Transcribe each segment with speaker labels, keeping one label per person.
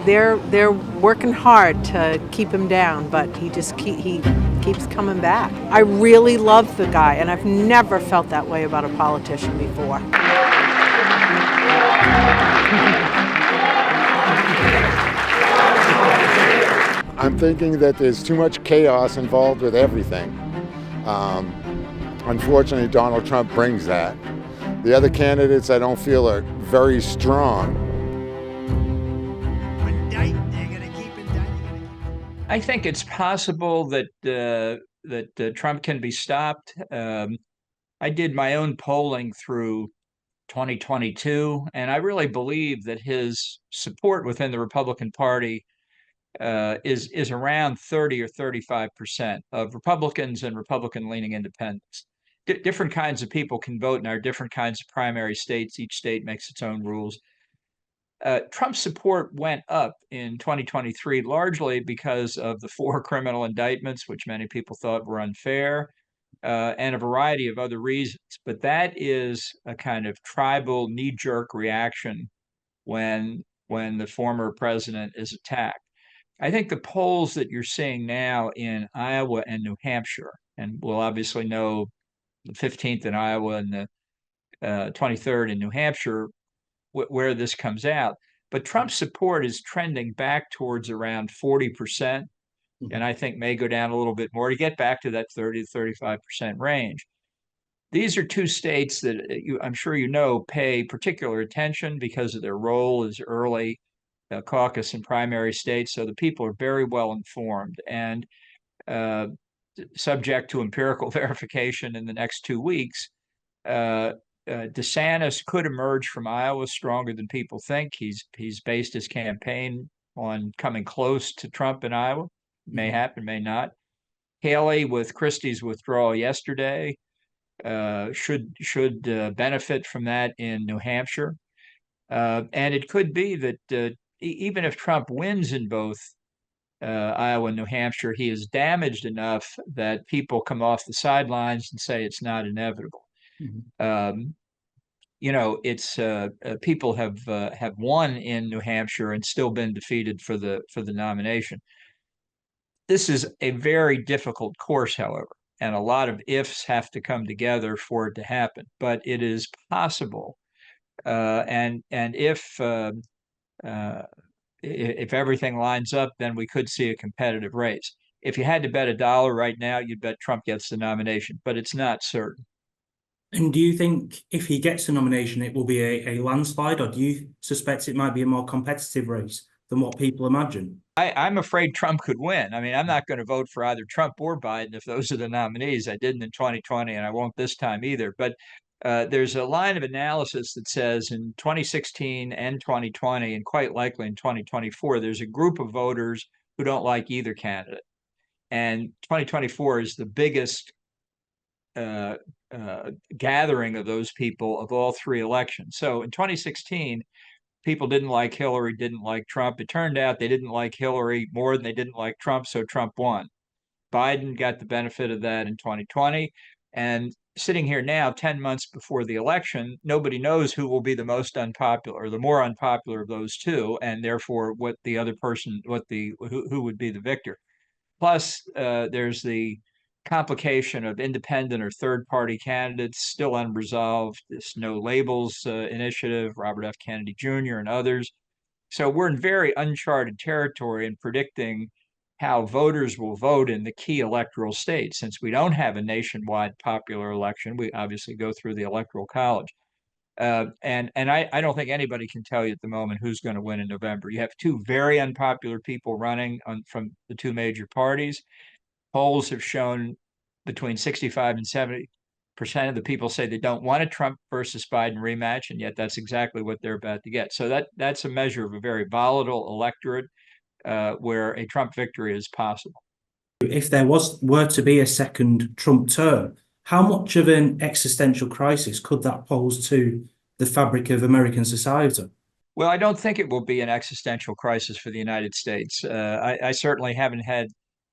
Speaker 1: they're working hard to keep him down, but he keeps coming back. I really love the guy, and I've never felt that way about a politician before.
Speaker 2: I'm thinking that there's too much chaos involved with everything. Um, Unfortunately, Donald Trump brings that. The other candidates I don't feel are very strong.
Speaker 3: I think it's possible that Trump can be stopped. I did my own polling through 2022, and I really believe that his support within the Republican Party is around 30 or 35% of Republicans and Republican-leaning independents. Different kinds of people can vote in our different kinds of primary states. Each state makes its own rules. Trump's support went up in 2023 largely because of the 4 criminal indictments, which many people thought were unfair, and a variety of other reasons. But that is a kind of tribal knee-jerk reaction when the former president is attacked. I think the polls that you're seeing now in Iowa and New Hampshire, and we'll obviously know the 15th in Iowa and the 23rd in New Hampshire, where this comes out. But Trump's support is trending back towards around 40%, and I think may go down a little bit more to get back to that 30 to 35% range. These are 2 states that I'm sure you know pay particular attention because of their role as early caucus and primary states. So the people are very well informed, and uh, subject to empirical verification in the next 2 weeks, DeSantis could emerge from Iowa stronger than people think. He's based his campaign on coming close to Trump in Iowa. May happen, may not. Haley, with Christie's withdrawal yesterday, should benefit from that in New Hampshire. And it could be that even if Trump wins in both Iowa and New Hampshire, he is damaged enough that people come off the sidelines and say it's not inevitable. Um, it's people have won in New Hampshire and still been defeated for the nomination. This is a very difficult course, however, and a lot of ifs have to come together for it to happen. But it is possible, and if everything lines up, then we could see a competitive race. If you had to bet $1 right now, you'd bet Trump gets the nomination, but it's not certain.
Speaker 4: And do you think if he gets the nomination, it will be a landslide, or do you suspect it might be a more competitive race than what people imagine?
Speaker 3: I'm afraid Trump could win. I mean, I'm not going to vote for either Trump or Biden if those are the nominees. I didn't in 2020, and I won't this time either. But there's a line of analysis that says in 2016 and 2020, and quite likely in 2024, there's a group of voters who don't like either candidate. And 2024 is the biggest gathering of those people of all 3 elections. So in 2016, people didn't like Hillary, didn't like Trump. It turned out they didn't like Hillary more than they didn't like Trump, so Trump won. Biden got the benefit of that in 2020. And sitting here now, 10 months before the election, nobody knows who will be the most unpopular, the more unpopular of those 2, and therefore what the other person, who would be the victor. Plus, there's the complication of independent or third-party candidates still unresolved, this No Labels initiative, Robert F. Kennedy Jr. and others. So we're in very uncharted territory in predicting how voters will vote in the key electoral states. Since we don't have a nationwide popular election, we obviously go through the Electoral College. And I don't think anybody can tell you at the moment who's going to win in November. You have 2 very unpopular people running from the 2 major parties. Polls have shown between 65 and 70% of the people say they don't want a Trump versus Biden rematch, and yet that's exactly what they're about to get. So that's a measure of a very volatile electorate where a Trump victory is possible.
Speaker 4: If there were to be a second Trump term, how much of an existential crisis could that pose to the fabric of American society?
Speaker 3: Well, I don't think it will be an existential crisis for the United States. I certainly haven't had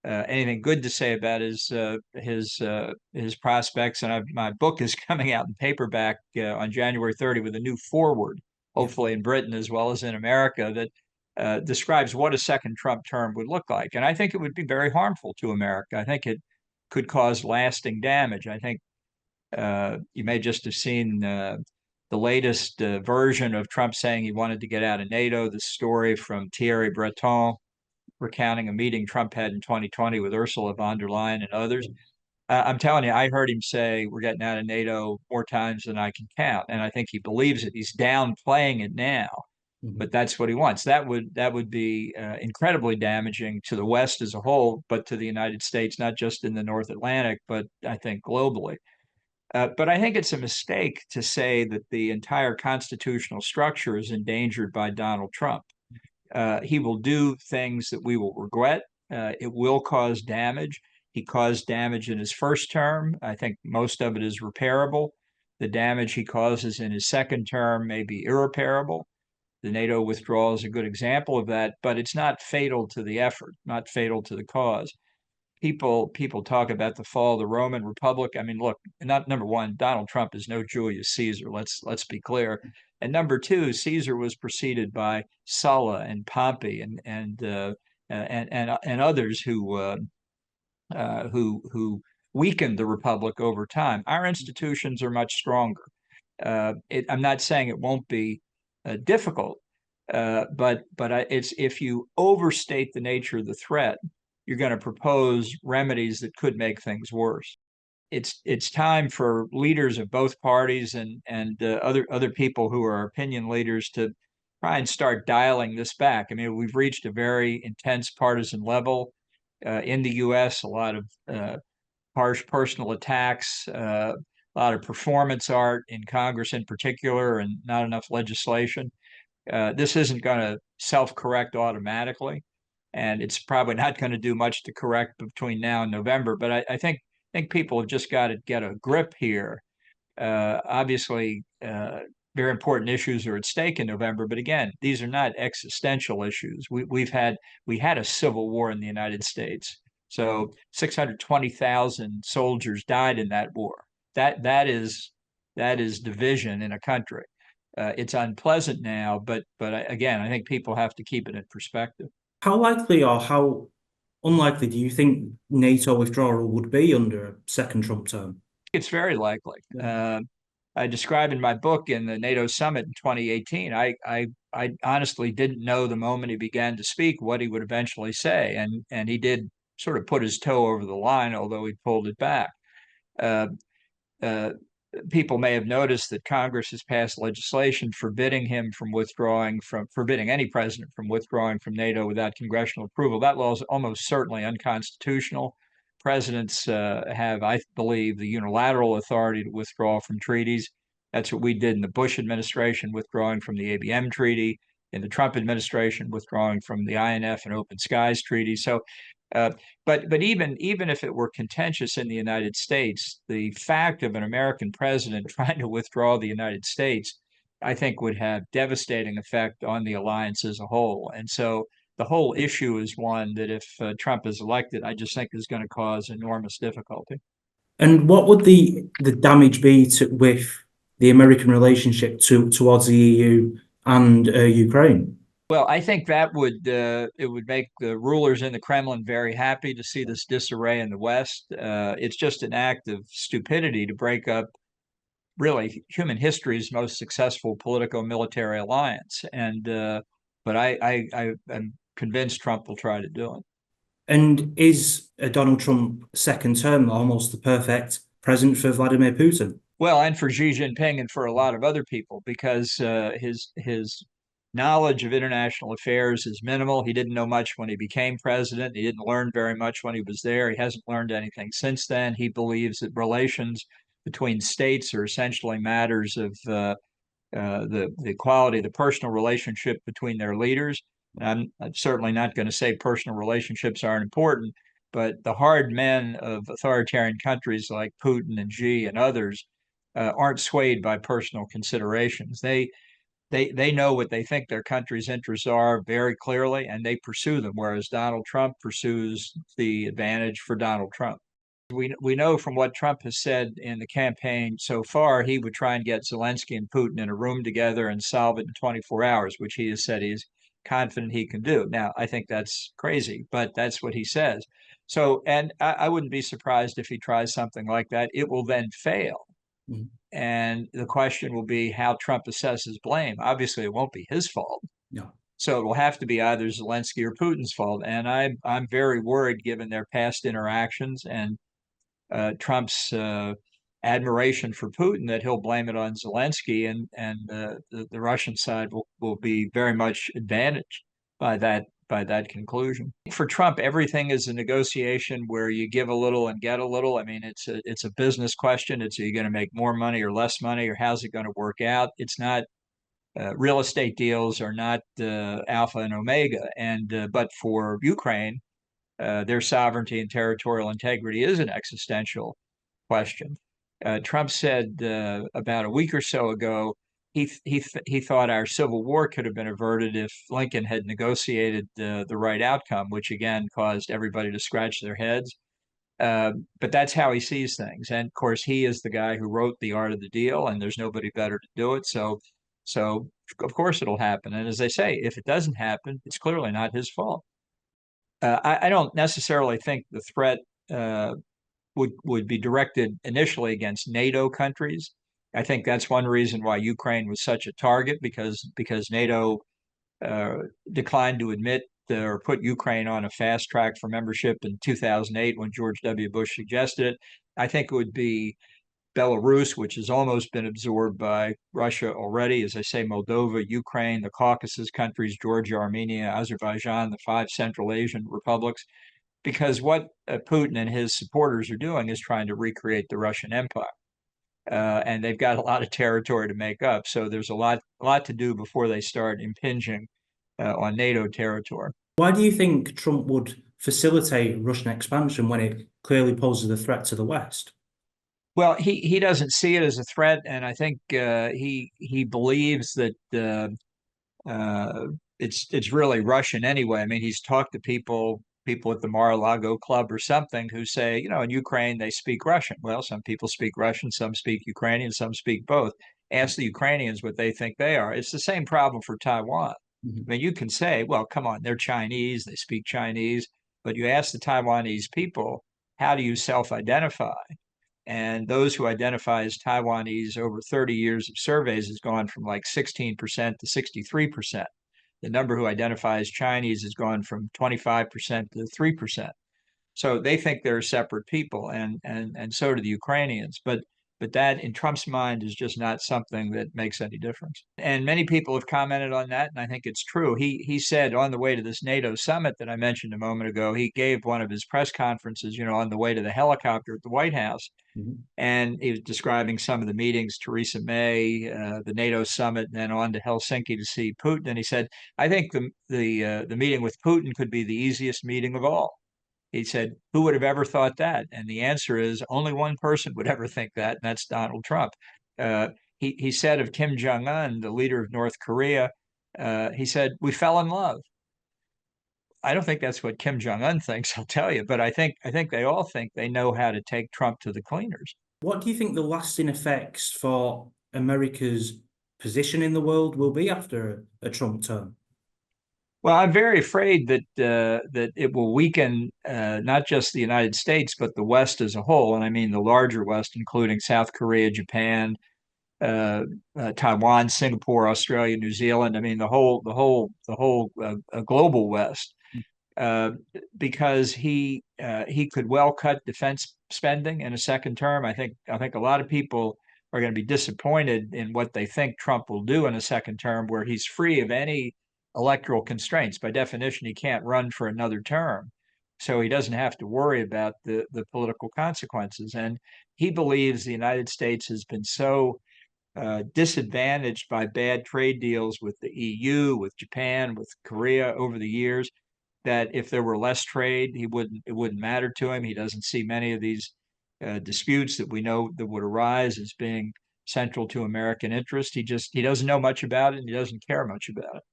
Speaker 3: anything good to say about his prospects, and my book is coming out in paperback on January 30 with a new foreword, hopefully in Britain as well as in America, that describes what a second Trump term would look like. And I think it would be very harmful to America. I think it could cause lasting damage. I think you may just have seen the latest version of Trump saying he wanted to get out of NATO, the story from Thierry Breton recounting a meeting Trump had in 2020 with Ursula von der Leyen and others. I'm telling you, I heard him say we're getting out of NATO more times than I can count, and I think he believes it. He's downplaying it now, but that's what he wants. That would be incredibly damaging to the West as a whole, but to the United States, not just in the North Atlantic, but I think globally. But I think it's a mistake to say that the entire constitutional structure is endangered by Donald Trump. He will do things that we will regret. It will cause damage. He caused damage in his first term. I think most of it is repairable. The damage he causes in his second term may be irreparable. The NATO withdrawal is a good example of that, but it's not fatal to the effort, not fatal to the cause. People talk about the fall of the Roman Republic. I mean, look, not number one, Donald Trump is no Julius Caesar. Let's be clear. And number two, Caesar was preceded by Sulla and Pompey and others who weakened the republic over time. Our institutions are much stronger. I'm not saying it won't be difficult, but it's if you overstate the nature of the threat, you're going to propose remedies that could make things worse. It's time for leaders of both parties and other people who are opinion leaders to try and start dialing this back. I mean, we've reached a very intense partisan level in the U.S. A lot of harsh personal attacks, a lot of performance art in Congress in particular, and not enough legislation. This isn't going to self-correct automatically, and it's probably not going to do much to correct between now and November. But I think people have just got to get a grip here. Obviously, very important issues are at stake in November, but again, these are not existential issues. We had a civil war in the United States, so 620,000 soldiers died in that war. That is division in a country. It's unpleasant now, but again, I think people have to keep it in perspective.
Speaker 4: How likely or how unlikely do you think NATO withdrawal would be under a second Trump term?
Speaker 3: It's very likely. I describe in my book in the NATO summit in 2018, I honestly didn't know the moment he began to speak what he would eventually say. And he did sort of put his toe over the line, although he pulled it back. People may have noticed that Congress has passed legislation forbidding any president from withdrawing from NATO without congressional approval. That law is almost certainly unconstitutional. Presidents have, I believe, the unilateral authority to withdraw from treaties. That's what we did in the Bush administration, withdrawing from the ABM treaty, in the Trump administration, withdrawing from the INF and Open Skies treaty. So, but even if it were contentious in the United States, the fact of an American president trying to withdraw the United States, I think, would have devastating effect on the alliance as a whole. And so the whole issue is one that if Trump is elected, I just think is going to cause enormous difficulty.
Speaker 4: And what would the damage be with the American relationship towards the EU and Ukraine?
Speaker 3: Well, I think that it would make the rulers in the Kremlin very happy to see this disarray in the West. It's just an act of stupidity to break up really human history's most successful politico-military alliance. And but I'm convinced Trump will try to do it.
Speaker 4: And is a Donald Trump second term almost the perfect president for Vladimir Putin?
Speaker 3: Well, and for Xi Jinping and for a lot of other people, because his knowledge of international affairs is minimal. He didn't know much when he became president. He didn't learn very much when he was there. He hasn't learned anything since then. He believes that relations between states are essentially matters of the quality of the personal relationship between their leaders. I'm certainly not going to say personal relationships aren't important, but the hard men of authoritarian countries like Putin and Xi and others aren't swayed by personal considerations. They know what they think their country's interests are very clearly, and they pursue them, whereas Donald Trump pursues the advantage for Donald Trump. We know from what Trump has said in the campaign so far, he would try and get Zelensky and Putin in a room together and solve it in 24 hours, which he has said confident he can do. Now, I think that's crazy, but that's what he says. So, and I wouldn't be surprised if he tries something like that. It will then fail.
Speaker 4: Mhm.
Speaker 3: And the question will be how Trump assesses blame. Obviously, it won't be his fault.
Speaker 4: No.
Speaker 3: So it will have to be either Zelensky or Putin's fault. And I'm very worried, given their past interactions and Trump's admiration for Putin, that he'll blame it on Zelensky, and the Russian side will be very much advantaged by that conclusion. For Trump, everything is a negotiation where you give a little and get a little. I mean, it's a business question. It's, are you going to make more money or less money, or how's it going to work out? It's not real estate deals are not alpha and omega. And but for Ukraine, their sovereignty and territorial integrity is an existential question. Trump said about a week or so ago he thought our civil war could have been averted if Lincoln had negotiated the right outcome, which again caused everybody to scratch their heads. But that's how he sees things, and of course he is the guy who wrote The Art of the Deal, and there's nobody better to do it. So of course it'll happen. And as I say, if it doesn't happen, it's clearly not his fault. I don't necessarily think the threat would be directed initially against NATO countries. I think that's one reason why Ukraine was such a target, because NATO declined to admit or put Ukraine on a fast track for membership in 2008 when George W. Bush suggested it. I think it would be Belarus, which has almost been absorbed by Russia already. As I say, Moldova, Ukraine, the Caucasus countries, Georgia, Armenia, Azerbaijan, the 5 Central Asian republics. Because what Putin and his supporters are doing is trying to recreate the Russian Empire. And they've got a lot of territory to make up. So there's a lot to do before they start impinging on NATO territory.
Speaker 4: Why do you think Trump would facilitate Russian expansion when it clearly poses a threat to the West?
Speaker 3: Well, he doesn't see it as a threat, and I think he believes that it's really Russian anyway. I mean, he's talked to people at the Mar-a-Lago Club or something who say, in Ukraine they speak Russian. Well, some people speak Russian, some speak Ukrainian, some speak both. Ask the Ukrainians what they think they are. It's the same problem for Taiwan.
Speaker 4: Mm-hmm.
Speaker 3: I mean, you can say, well, come on, they're Chinese, they speak Chinese, but you ask the Taiwanese people, how do you self-identify? And those who identify as Taiwanese over 30 years of surveys has gone from like 16% to 63%. The number who identify as Chinese has gone from 25% to 3%. So they think they're separate people, and so do the Ukrainians. But that, in Trump's mind, is just not something that makes any difference. And many people have commented on that, and I think it's true. He said on the way to this NATO summit that I mentioned a moment ago, he gave one of his press conferences, on the way to the helicopter at the White House. Mm-hmm. And he was describing some of the meetings, Theresa May, the NATO summit, and then on to Helsinki to see Putin. And he said, I think the meeting with Putin could be the easiest meeting of all. He said, who would have ever thought that? And the answer is only one person would ever think that, and that's Donald Trump. He said of Kim Jong-un, the leader of North Korea, he said, we fell in love. I don't think that's what Kim Jong-un thinks, I'll tell you, but I think they all think they know how to take Trump to the cleaners.
Speaker 4: What do you think the lasting effects for America's position in the world will be after a Trump term?
Speaker 3: Well, I'm very afraid that it will weaken not just the United States, but the West as a whole. And I mean the larger West, including South Korea, Japan, Taiwan, Singapore, Australia, New Zealand. I mean the whole global West, because he could well cut defense spending in a second term. I think a lot of people are going to be disappointed in what they think Trump will do in a second term, where he's free of any electoral constraints. By definition, he can't run for another term, so he doesn't have to worry about the political consequences. And he believes the United States has been so disadvantaged by bad trade deals with the EU, with Japan, with Korea over the years, that if there were less trade, it wouldn't matter to him. He doesn't see many of these disputes that we know that would arise as being central to American interest. He doesn't know much about it, and he doesn't care much about it.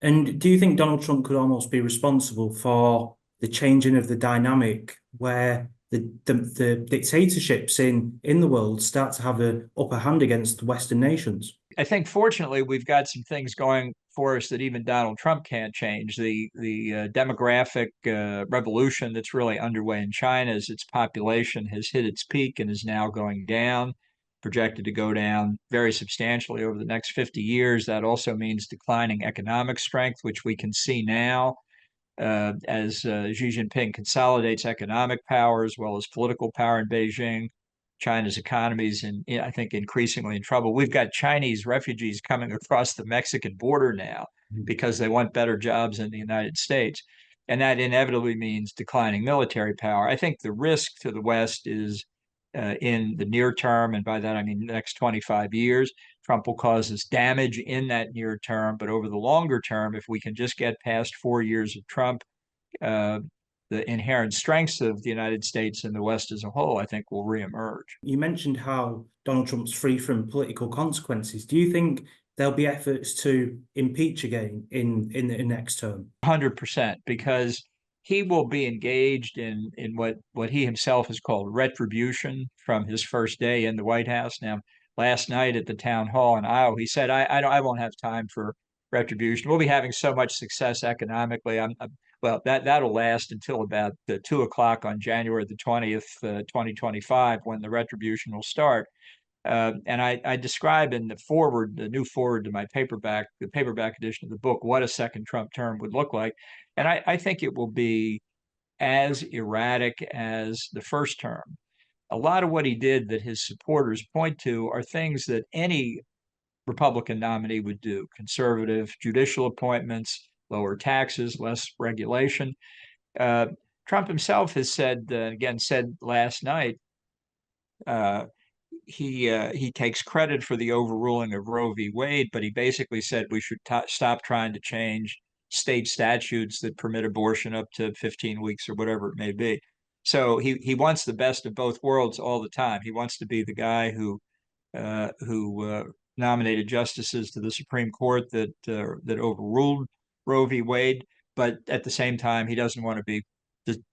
Speaker 4: And do you think Donald Trump could almost be responsible for the changing of the dynamic where the dictatorships in the world start to have an upper hand against Western nations?
Speaker 3: I think fortunately we've got some things going for us that even Donald Trump can't change. The demographic revolution that's really underway in China as its population has hit its peak and is now going down, projected to go down very substantially over the next 50 years. That also means declining economic strength, which we can see now as Xi Jinping consolidates economic power as well as political power in Beijing. China's economy is, I think, increasingly in trouble. We've got Chinese refugees coming across the Mexican border now because they want better jobs in the United States. And that inevitably means declining military power. I think the risk to the West is in the near term, and by that I mean the next 25 years. Trump will cause us damage in that near term, but over the longer term, if we can just get past 4 years of Trump, the inherent strengths of the United States and the West as a whole, I think, will reemerge.
Speaker 4: You mentioned how Donald Trump's free from political consequences. Do you think there'll be efforts to impeach again in the next term?
Speaker 3: 100%, because he will be engaged in what he himself has called retribution from his first day in the White House. Now, last night at the town hall in Iowa, he said, I won't have time for retribution. We'll be having so much success economically. Well, that'll last until about 2 o'clock on January the 20th, 2025, when the retribution will start. And I describe in the forward, the new forward to my paperback, the paperback edition of the book, what a second Trump term would look like. And I think it will be as erratic as the first term. A lot of what he did that his supporters point to are things that any Republican nominee would do: conservative judicial appointments, lower taxes, less regulation. Trump himself has said, again, said last night, he takes credit for the overruling of Roe v. Wade, but he basically said we should stop trying to change state statutes that permit abortion up to 15 weeks or whatever it may be. So he wants the best of both worlds all the time. He wants to be the guy who nominated justices to the Supreme Court that overruled Roe v. Wade, but at the same time, he doesn't want to be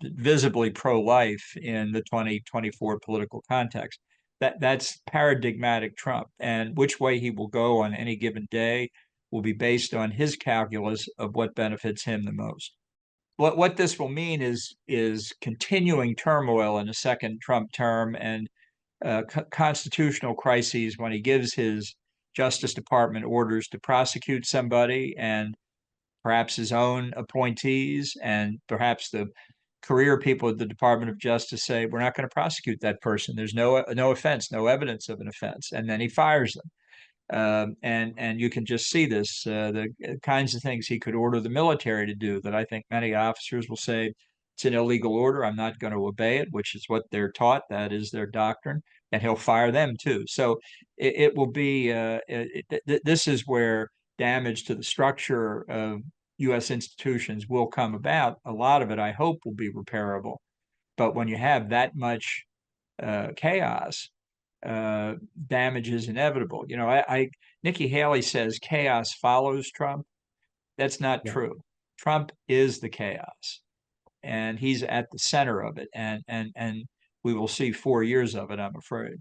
Speaker 3: visibly pro-life in the 2024 political context. That's paradigmatic Trump, and which way he will go on any given day will be based on his calculus of what benefits him the most. What this will mean is continuing turmoil in a second Trump term and constitutional crises when he gives his Justice Department orders to prosecute somebody, and perhaps his own appointees and perhaps the career people at the Department of Justice say, we're not going to prosecute that person. There's no offense, no evidence of an offense. And then he fires them. And you can just see this, the kinds of things he could order the military to do that I think many officers will say, it's an illegal order, I'm not going to obey it, which is what they're taught. That is their doctrine. And he'll fire them too. So it will be, this is where damage to the structure of U.S. institutions will come about. A lot of it, I hope, will be repairable. But when you have that much chaos, damage is inevitable. You know, Nikki Haley says chaos follows Trump. That's not true. Trump is the chaos, and he's at the center of it. And we will see 4 years of it, I'm afraid.